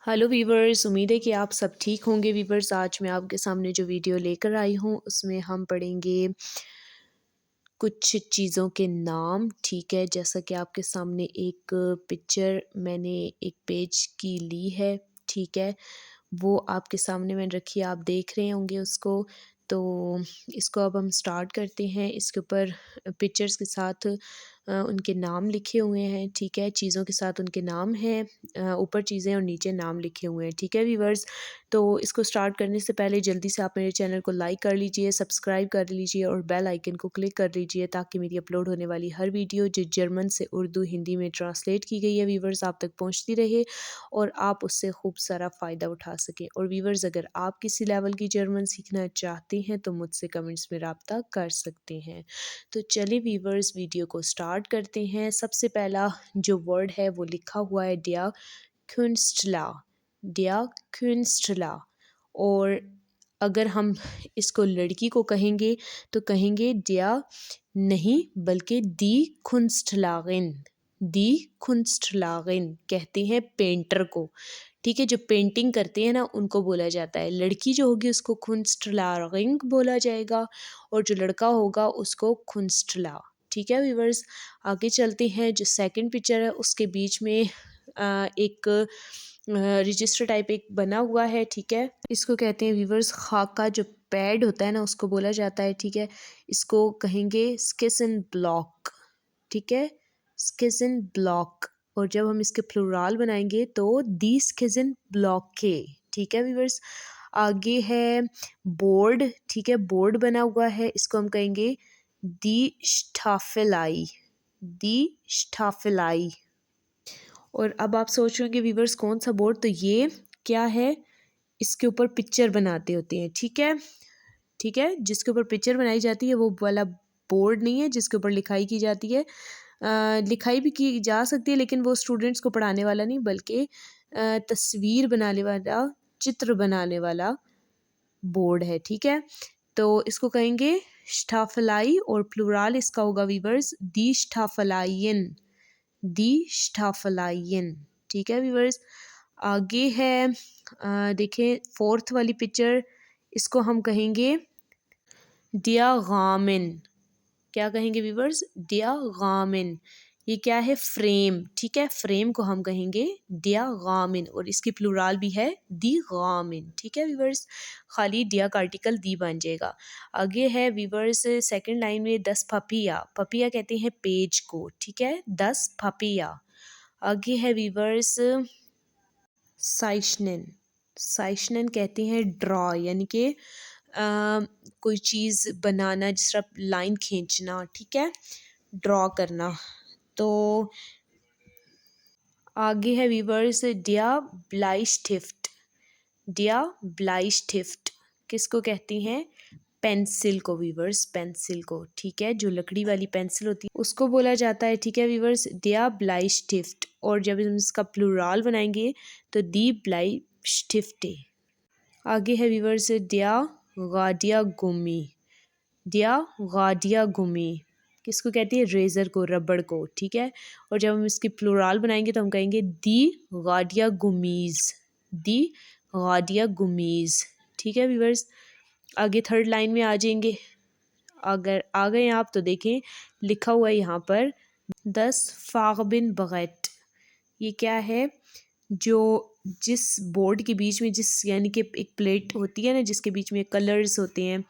Hello viewers, उम्मीद है कि आप सब ठीक होंगे। वीवर्स, आज मैं आपके सामने जो वीडियो लेकर आई हूँ उसमें हम पढ़ेंगे कुछ चीज़ों के नाम। ठीक है, जैसा कि आपके सामने एक पिक्चर मैंने एक पेज की ली है। ठीक है, वो आपके सामने मैंने रखी है, आप देख रहे होंगे उसको। तो इसको अब हम स्टार्ट करते हैं। इसके ऊपर पिक्चर्स के साथ उनके नाम लिखे हुए हैं। ठीक है, चीज़ों के साथ उनके नाम हैं, ऊपर चीज़ें और नीचे नाम लिखे हुए हैं। ठीक है वीवर्स, तो इसको स्टार्ट करने से पहले जल्दी से आप मेरे चैनल को लाइक कर लीजिए, सब्सक्राइब कर लीजिए और बेल आइकन को क्लिक कर लीजिए ताकि मेरी अपलोड होने वाली हर वीडियो जो जर्मन से उर्दू हिंदी में ट्रांसलेट की गई है वीवर्स आप तक पहुँचती रहे और आप उससे खूब सारा फ़ायदा उठा सकें। और वीवर्स, अगर आप किसी लेवल की जर्मन सीखना चाहते हैं तो मुझसे कमेंट्स में राब्ता कर सकते हैं। तो चलिए वीवर्स, वीडियो को स्टार्ट करते हैं। सबसे पहला जो वर्ड है वो लिखा हुआ है डिया कुंस्टला, डिया कुंस्टला। और अगर हम इसको लड़की को कहेंगे तो कहेंगे डिया नहीं बल्कि दी कुंस्टलागिन, दी कुंस्टलागिन कहते हैं पेंटर को। ठीक है, जो पेंटिंग करते हैं ना उनको बोला जाता है। लड़की जो होगी उसको कुंस्टलागिन बोला जाएगा और जो लड़का होगा उसको कुंस्टला। ठीक है वीवर्स, आगे चलते हैं। जो सेकंड पिक्चर है उसके बीच में एक रजिस्टर टाइप एक बना हुआ है। ठीक है, इसको कहते हैं वीवर्स खाका। जो पैड होता है ना उसको बोला जाता है। ठीक है, इसको कहेंगे स्किसन ब्लॉक। ठीक है, स्किसन ब्लॉक। और जब हम इसके प्लुराल बनाएंगे तो दी स्किसन ब्लॉके। ठीक है वीवर्स, आगे है बोर्ड। ठीक है, बोर्ड बना हुआ है, इसको हम कहेंगे दी स्टाफेलाई, दी स्टाफेलाई। और अब आप सोच रहे होंगे वीवर्स कौन सा बोर्ड, तो ये क्या है, इसके ऊपर पिक्चर बनाते होते हैं। ठीक है, ठीक है, जिसके ऊपर पिक्चर बनाई जाती है वो वाला बोर्ड नहीं है जिसके ऊपर लिखाई की जाती है। लिखाई भी की जा सकती है लेकिन वो स्टूडेंट्स को पढ़ाने वाला नहीं बल्कि तस्वीर बनाने वाला, चित्र बनाने वाला बोर्ड है। ठीक है, तो इसको कहेंगे स्टाफलाई और प्लुराल इसका होगा वीवर्स दी स्टाफलाइन, दी स्टाफलाइन। ठीक है वीवर्स, आगे है देखें फोर्थ वाली पिक्चर, इसको हम कहेंगे डिया गामिन। क्या कहेंगे वीवर्स, डिया गामिन। ये क्या है, फ्रेम। ठीक है, फ्रेम को हम कहेंगे डिया गामिन और इसकी प्लुराल भी है दी गामिन। ठीक है वीवर्स, खाली डिया का आर्टिकल दी बन जाएगा। आगे है वीवर्स सेकंड लाइन में 10 पपिया, पपिया कहते हैं पेज को। ठीक है, 10 पपिया। आगे है वीवर्स साइशनन, साइशनन कहते हैं ड्रॉ, यानी कि कोई चीज़ बनाना, जिस तरह लाइन खींचना। ठीक है, ड्रॉ करना। तो आगे है वीवर्स डिया ब्लाइस्टिफ्ट, डिया ब्लाइस्टिफ्ट किसको कहती हैं, पेंसिल को वीवर्स, पेंसिल को। ठीक है, जो लकड़ी वाली पेंसिल होती है उसको बोला जाता है। ठीक है वीवर्स, डिया ब्लाइस्टिफ्ट। और जब हम इसका प्लुराल बनाएंगे तो दी ब्लाइस्टिफ्टे। आगे है वीवर्स डिया गाडिया गुमी, डिया गाडिया गुमी किसको कहती है, रेज़र को, रबड़ को। ठीक है, और जब हम इसकी प्लुराल बनाएंगे तो हम कहेंगे दी गाडिया गुमीज़, दी गाडिया गुमीज़। ठीक है वीवर्स, आगे थर्ड लाइन में आ जाएंगे। अगर आ गए आप तो देखें लिखा हुआ है यहाँ पर 10 फागबिन बगैट। ये क्या है, जो जिस बोर्ड के बीच में, जिस यानी कि एक प्लेट होती है ना जिसके बीच में कलर्स होते हैं।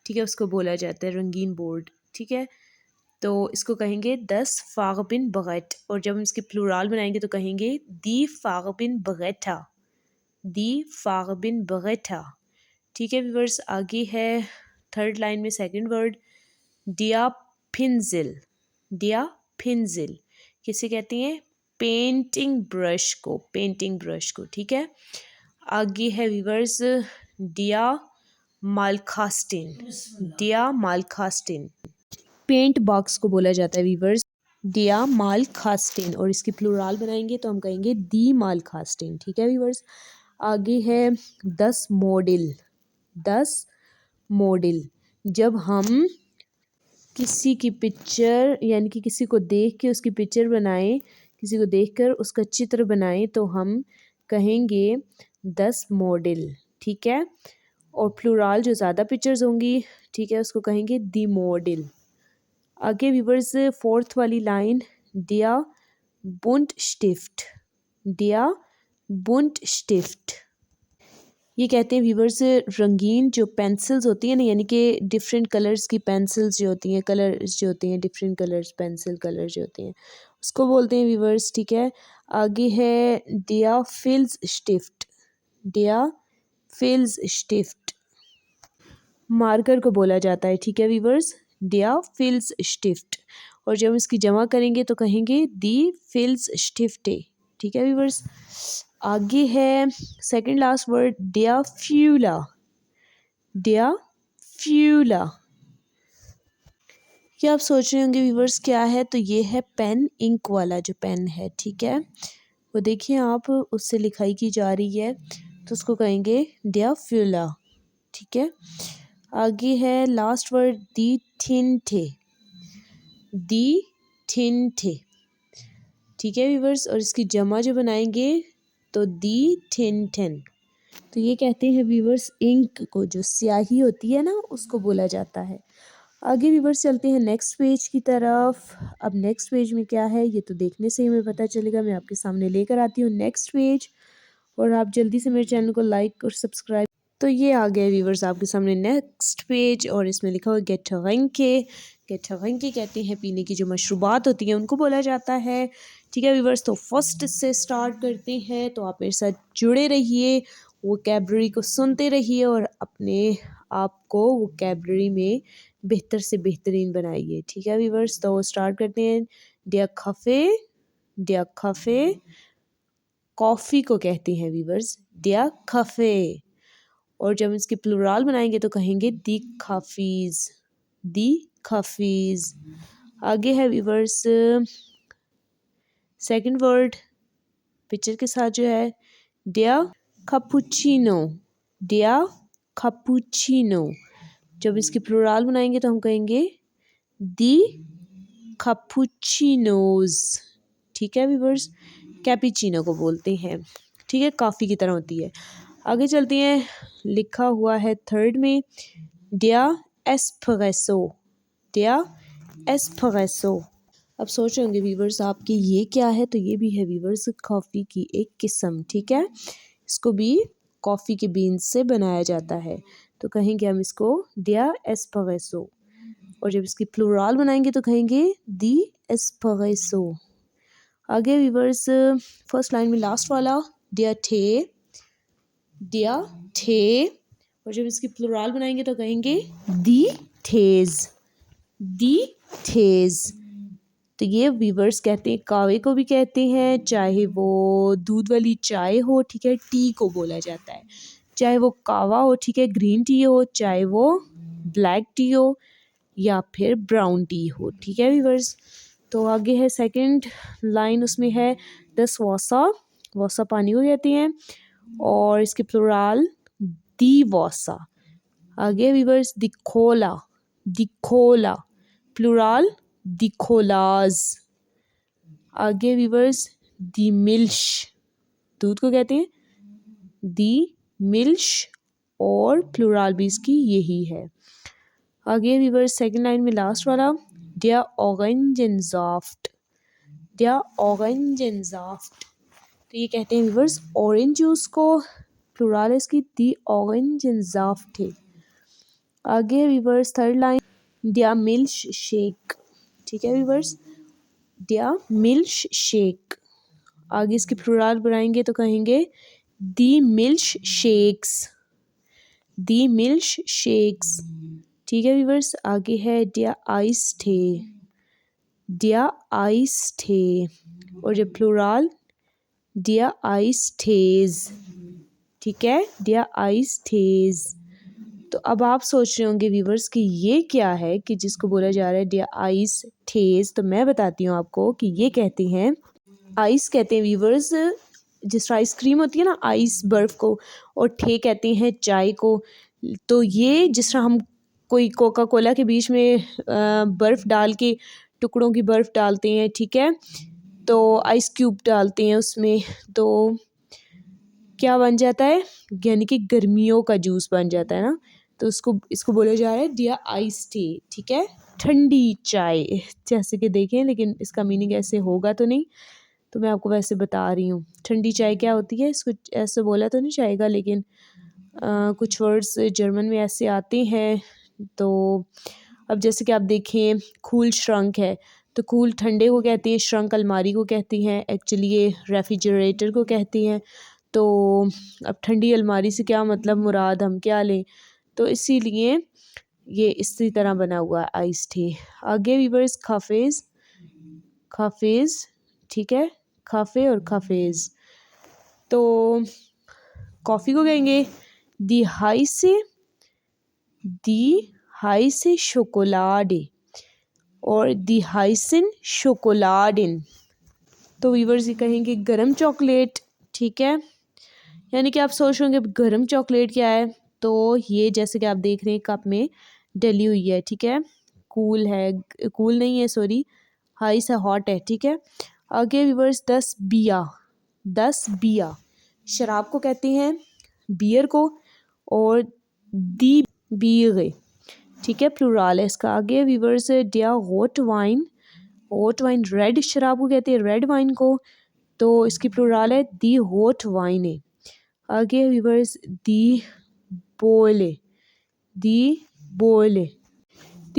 ठीक है, उसको बोला जाता है रंगीन बोर्ड। ठीक है, तो इसको कहेंगे 10 फागबिन बगैट और जब हम इसकी प्लुराल बनाएंगे तो कहेंगे दी फागबिन बगैटा, दी फागबिन बगैटा। ठीक है व्यूअर्स, आगे है थर्ड लाइन में सेकंड वर्ड डिया पिंजिल, डिया पिंजिल किसे कहती हैं, पेंटिंग ब्रश को, पेंटिंग ब्रश को। ठीक है, आगे है व्यूअर्स डिया मालकास्टिन, डिया मालकास्टिन पेंट बॉक्स को बोला जाता है वीवर्स डिया माल खास्टिन और इसकी प्लुराल बनाएंगे तो हम कहेंगे दी माल खास्टिन। ठीक है वीवर्स, आगे है 10 मॉडल, 10 मॉडल। जब हम किसी की पिक्चर यानी कि किसी को देख के उसकी पिक्चर बनाएं, किसी को देखकर उसका चित्र बनाएं तो हम कहेंगे 10 मॉडल, ठीक है। और प्लूराल जो ज़्यादा पिक्चर्स होंगी, ठीक है, उसको कहेंगे दी मॉडल। आगे व्यूवर्स फोर्थ वाली लाइन, दिया बुंट स्टिफ्ट, दिया बुंट स्टिफ्ट। ये कहते हैं व्यूवर्स रंगीन जो पेंसिल्स होती हैं ना, यानी कि डिफरेंट कलर्स की पेंसिल्स जो होती हैं, कलर्स जो होते हैं डिफरेंट कलर्स, पेंसिल कलर जो होते हैं उसको बोलते हैं व्यूवर्स, ठीक है। आगे है दिया फिल्स स्टिफ्ट, दिया फिल्स स्टिफ्ट, मार्कर को बोला जाता है, ठीक है व्यूवर्स, दिया फिल्स स्टिफ्ट। और जब इसकी जमा करेंगे तो कहेंगे दी फिल्स स्टिफ्टे, ठीक है व्यूवर्स। आगे है सेकंड लास्ट वर्ड, दिया फ्यूला, दिया फ्यूला। ये आप सोच रहे होंगे व्यूवर्स क्या है, तो ये है पेन, इंक वाला जो पेन है, ठीक है, वो देखिए आप उससे लिखाई की जा रही है, तो उसको कहेंगे दिया फ्यूला, ठीक है। आगे है लास्ट वर्ड, दी थिनटे, दी थिनटे, ठीक है व्यूवर्स। और इसकी जमा जो बनाएंगे तो दी थिनटेन। तो ये कहते हैं व्यूवर्स इंक को, जो स्याही होती है ना, उसको बोला जाता है। आगे व्यूवर्स चलते हैं नेक्स्ट पेज की तरफ। अब नेक्स्ट पेज में क्या है ये तो देखने से ही हमें पता चलेगा। मैं आपके सामने लेकर आती हूँ नेक्स्ट पेज, और आप जल्दी से मेरे चैनल को लाइक और सब्सक्राइब। तो ये आ गया व्यूवर्स आपके सामने नेक्स्ट पेज, और इसमें लिखा हुआ गेट्ठेंके। गेट्ठेंके कहते हैं पीने की जो मशरूबात होती हैं उनको बोला जाता है, ठीक है व्यूवर्स। तो फर्स्ट से स्टार्ट करते हैं, तो आप मेरे साथ जुड़े रहिए, वोकैबलरी को सुनते रहिए और अपने आप को वोकैबलरी में बेहतर से बेहतरीन बनाइए, ठीक है व्यूवर्स। तो स्टार्ट करते हैं। डिया खफे, डिया खफे, कॉफ़ी को कहते हैं व्यूवर्स डिया खफे। और जब इसके प्लूराल बनाएंगे तो कहेंगे दी काफ़ीज़, दी काफ़ीज़। आगे है व्यूवर्स सेकंड वर्ड पिक्चर के साथ जो है, डिया कैपुचिनो, डिया कैपुचिनो। जब इसकी प्लूराल बनाएंगे तो हम कहेंगे दी कैपुचिनोज़, ठीक है व्यूवर्स। कैपुचिनो को बोलते हैं, ठीक है, कॉफ़ी की तरह होती है। आगे चलते हैं, लिखा हुआ है थर्ड में डिया एस्प्रेसो, डिया एस्प्रेसो। अब सोच रहे होंगे व्यूवर्स आपकी ये क्या है, तो ये भी है व्यूवर्स कॉफ़ी की एक किस्म, ठीक है। इसको भी कॉफ़ी के बीन्स से बनाया जाता है, तो कहेंगे हम इसको डिया एस्प्रेसो। और जब इसकी प्लूराल बनाएंगे तो कहेंगे दी एस्प्रेसो। आगे व्यूवर्स फर्स्ट लाइन में लास्ट वाला डिया थे, डिया थे। और जब इसकी प्लूराल बनाएंगे तो कहेंगे दी थेज, दी थेज। तो ये व्यूवर्स कहते हैं कावे को भी कहते हैं, चाहे वो दूध वाली चाय हो, ठीक है, टी को बोला जाता है। चाहे वो कावा हो, ठीक है, ग्रीन टी हो, चाहे वो ब्लैक टी हो या फिर ब्राउन टी हो, ठीक है व्यूवर्स। तो आगे है सेकंड लाइन, उसमें है दस वॉसा, वॉसा पानी को कहते हैं, और इसके प्लूराल दी वॉसा। आगे व्यूवर्स दिखोला, दिखोला, प्लूराल दिखोलाज। आगे व्यूवर्स दी मिल्श, दूध को कहते हैं दी मिल्श, और प्लूराल भी इसकी यही है। आगे व्यूवर्स सेकंड लाइन में लास्ट वाला डिया ऑरेंजेंसाफ्ट, डिया ऑरेंजेंसाफ्ट। तो ये कहते हैं व्यूवर्स ऑरेंज जूस को, प्लूराल इसकी दी ऑरेंजेंसाफ्ट है। आगे व्यूवर्स थर्ड लाइन डिया मिल्श शेक, ठीक है व्यूवर्स, डिया मिल्श शेक। आगे इसकी प्लूराल बनाएंगे तो कहेंगे दी मिल्श शेक्स, दी मिल्श शेक्स, ठीक है व्यूवर्स। आगे है डिया आइस थे, डिया आइस थे। और जब प्लूराल डिया आइस थेज, ठीक है, डिया आइस थेज। तो अब आप सोच रहे होंगे व्यूवर्स कि ये क्या है कि जिसको बोला जा रहा है डिया आइस थेज। तो मैं बताती हूँ आपको कि ये कहते हैं आइस, कहते हैं व्यूवर्स जिस तरह आइसक्रीम होती है ना, आइस बर्फ़ को, और ठे कहते हैं चाय को। तो ये जिस तरह हम कोई कोका कोला के बीच में बर्फ़ डाल के, टुकड़ों की बर्फ़ डालते हैं, ठीक है, तो आइस क्यूब डालते हैं उसमें, तो क्या बन जाता है, यानी कि गर्मियों का जूस बन जाता है ना, तो इसको बोला जा रहा है डियर आइस टी, ठीक है, ठंडी चाय जैसे कि देखें, लेकिन इसका मीनिंग ऐसे होगा तो नहीं, तो मैं आपको वैसे बता रही हूँ। ठंडी चाय क्या होती है, इसको ऐसे बोला तो नहीं जाएगा, लेकिन कुछ वर्ड्स जर्मन में ऐसे आते हैं। तो अब जैसे कि आप देखें, कूल श्रंक है, तो कूल ठंडे को कहती हैं, श्रंक अलमारी को कहती हैं, एक्चुअली ये रेफ्रिजरेटर को कहती हैं। तो अब ठंडी अलमारी से क्या मतलब मुराद हम क्या लें, तो इसीलिए ये इसी तरह बना हुआ है आइस टी। आगे वीवर्स काफ़ेज़, काफ़ेज़, ठीक है, काफ़े और काफ़ेज़। तो कॉफ़ी को कहेंगे दी हाइसे शोकोलाडे और दी हाइसिन शोकोलाडिन। तो वीवर्स ये कहेंगे गरम चॉकलेट, ठीक है, यानी कि आप सोच रहे होंगे गरम चॉकलेट क्या है, तो ये जैसे कि आप देख रहे हैं कप में डली हुई है, ठीक है, कूल है, कूल नहीं है सॉरी, हाई से हॉट है, ठीक है। आगे वीवर्स 10 बिया शराब को कहते हैं, बियर को, और दी बीगे, ठीक है, प्लूराल है इसका। आगे वीवर्स डिया होट वाइन रेड शराब को कहते हैं, रेड वाइन को, तो इसकी प्लूराल है दी होट वाइन। आगे वीवर्स दी बोले दी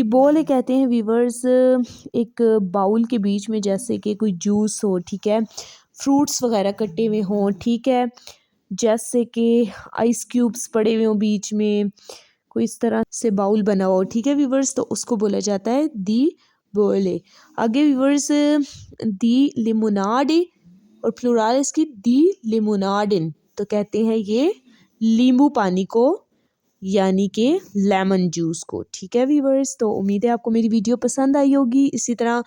बोले कहते हैं वीवर्स एक बाउल के बीच में जैसे कि कोई जूस हो, ठीक है, फ्रूट्स वगैरह कटे हुए हों, ठीक है, जैसे कि आइस क्यूब्स पड़े हुए हों बीच में, कोई इस तरह से बाउल बना हो, ठीक है वीवर्स, तो उसको बोला जाता है दी बोले। आगे वीवर्स दी लिमोनाडे और प्लूराल इसकी दी लिमोनाडिन, तो कहते हैं ये नींबू पानी को, यानी कि लेमन जूस को, ठीक है वीवर्स। तो उम्मीद है आपको मेरी वीडियो पसंद आई होगी। इसी तरह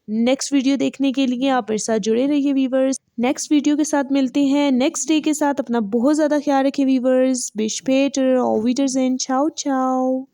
नेक्स्ट वीडियो देखने के लिए आप मेरे साथ जुड़े रहिए वीवर्स। नेक्स्ट वीडियो के साथ मिलते हैं नेक्स्ट डे के साथ। अपना बहुत ज़्यादा ख्याल रखिए वीवर्स। बिश पेटर और वीटर्स एंड चाओ चाओ।